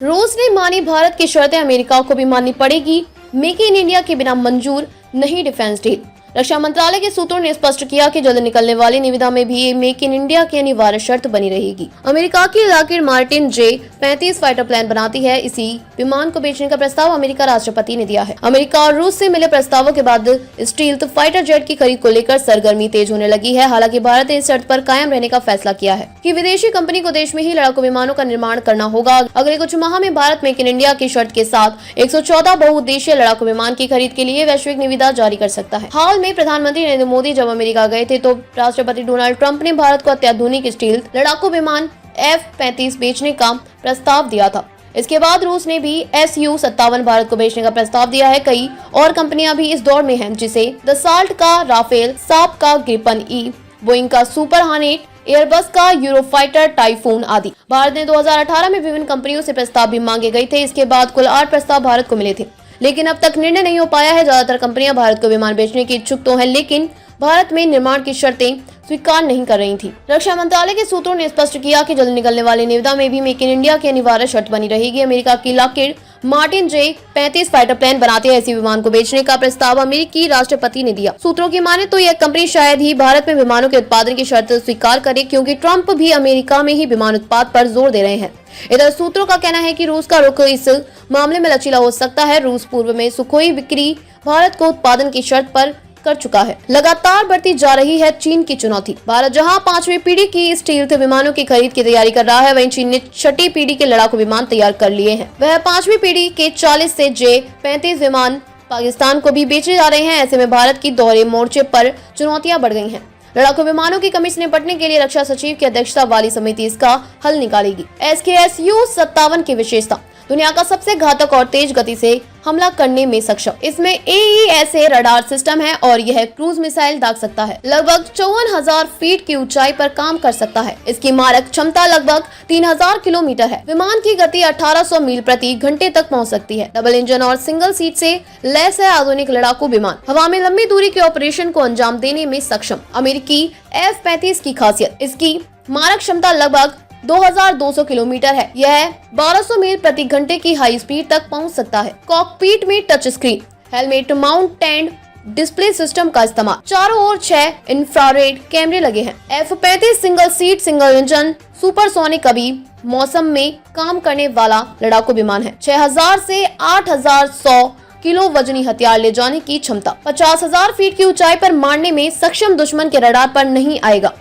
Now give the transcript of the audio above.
रूस ने मानी भारत की शर्तें, अमेरिका को भी माननी पड़ेगी। मेक इन इंडिया के बिना मंजूर नहीं डिफेंस डील। रक्षा मंत्रालय के सूत्रों ने स्पष्ट किया कि जल्द निकलने वाली निविदा में भी मेक इन इंडिया की अनिवार्य शर्त बनी रहेगी। अमेरिका की Lockheed Martin J-35 fighter plane बनाती है। इसी विमान को बेचने का प्रस्ताव अमेरिका राष्ट्रपति ने दिया है। अमेरिका और रूस से मिले प्रस्तावों के बाद स्टील्थ फाइटर जेट की खरीद को लेकर सरगर्मी तेज होने लगी है। हालांकि भारत ने इस शर्त पर कायम रहने का फैसला किया है कि विदेशी कंपनी को देश में ही लड़ाकू विमानों का निर्माण करना होगा। अगले कुछ माह में भारत मेक इन इंडिया की शर्त के साथ 114 बहुउद्देशीय लड़ाकू विमान की खरीद के लिए वैश्विक निविदा जारी कर सकता है। हाल में प्रधानमंत्री नरेंद्र मोदी जब अमेरिका गए थे तो राष्ट्रपति डोनाल्ड ट्रंप ने भारत को अत्याधुनिक स्टील्थ लड़ाकू विमान F-35 बेचने का प्रस्ताव दिया था। इसके बाद रूस ने भी Su-57 भारत को बेचने का प्रस्ताव दिया है। कई और कंपनियां भी इस दौड़ में हैं, जिसे दसाल्ट का राफेल, साप का ग्रिपन ई, बोइंग का सुपर हॉर्नेट, एयरबस का यूरोफाइटर टाइफून आदि। भारत ने 2018 में विभिन्न कंपनियों से प्रस्ताव भी मांगे गए थे। इसके बाद कुल 8 प्रस्ताव भारत को मिले थे, लेकिन अब तक निर्णय नहीं हो पाया है। ज्यादातर कंपनियां भारत को विमान बेचने की इच्छुक तो हैं, लेकिन भारत में निर्माण की शर्तें स्वीकार नहीं कर रही थी। रक्षा मंत्रालय के सूत्रों ने स्पष्ट किया कि जल्द निकलने वाली निविदा में भी मेक इन इंडिया की अनिवार्य शर्त बनी रहेगी। अमेरिका की Lockheed Martin J-35 fighter plane बनाती है। इसी विमान को बेचने का प्रस्ताव अमेरिकी राष्ट्रपति ने दिया। सूत्रों की माने तो यह कंपनी शायद ही भारत में विमानों के उत्पादन की शर्त स्वीकार करे, क्योंकि ट्रंप भी अमेरिका में ही विमान उत्पाद पर जोर दे रहे हैं। इधर सूत्रों का कहना है कि रूस का रुख इस मामले में लचीला हो सकता है। रूस पूर्व में सुखोई बिक्री भारत को उत्पादन की शर्त पर कर चुका है। लगातार बढ़ती जा रही है चीन की चुनौती। भारत जहां 5वीं पीढ़ी की स्टील्थ विमानों की खरीद की तैयारी कर रहा है, वहीं चीन ने 6ठी पीढ़ी के लड़ाकू विमान तैयार कर लिए हैं। वह 5वीं पीढ़ी के 40 से J-35 विमान पाकिस्तान को भी बेचे जा रहे हैं। ऐसे में भारत की दोहरे मोर्चे पर चुनौतियां बढ़ गई हैं। लड़ाकू विमानों की कमी से निपटने के लिए रक्षा सचिव की अध्यक्षता वाली समिति इसका हल निकालेगी। SKSU-57 की विशेषता दुनिया का सबसे घातक और तेज गति से हमला करने में सक्षम। इसमें AESA रडार सिस्टम है और यह क्रूज मिसाइल दाग सकता है। लगभग 54,000 फीट की ऊंचाई पर काम कर सकता है। इसकी मारक क्षमता लगभग 3,000 किलोमीटर है। विमान की गति 1800 मील प्रति घंटे तक पहुंच सकती है। डबल इंजन और सिंगल सीट से लैस है आधुनिक लड़ाकू विमान। हवा में लंबी दूरी के ऑपरेशन को अंजाम देने में सक्षम। अमेरिकी F-35 की खासियत, इसकी मारक क्षमता लगभग 2200 किलोमीटर है। यह 1200 मील प्रति घंटे की हाई स्पीड तक पहुंच सकता है। कॉकपीट में touch screen, helmet mounted display system का इस्तेमाल। चारों ओर 6 इंफ्रारेड कैमरे लगे हैं। F-35 single seat, single engine, supersonic कभी मौसम में काम करने वाला लड़ाकू विमान है। 6000 से 8100 किलो वजनी हथियार ले जाने की क्षमता। 50,000 फीट की ऊंचाई पर मारने में सक्षम, दुश्मन के रडार पर नहीं आएगा।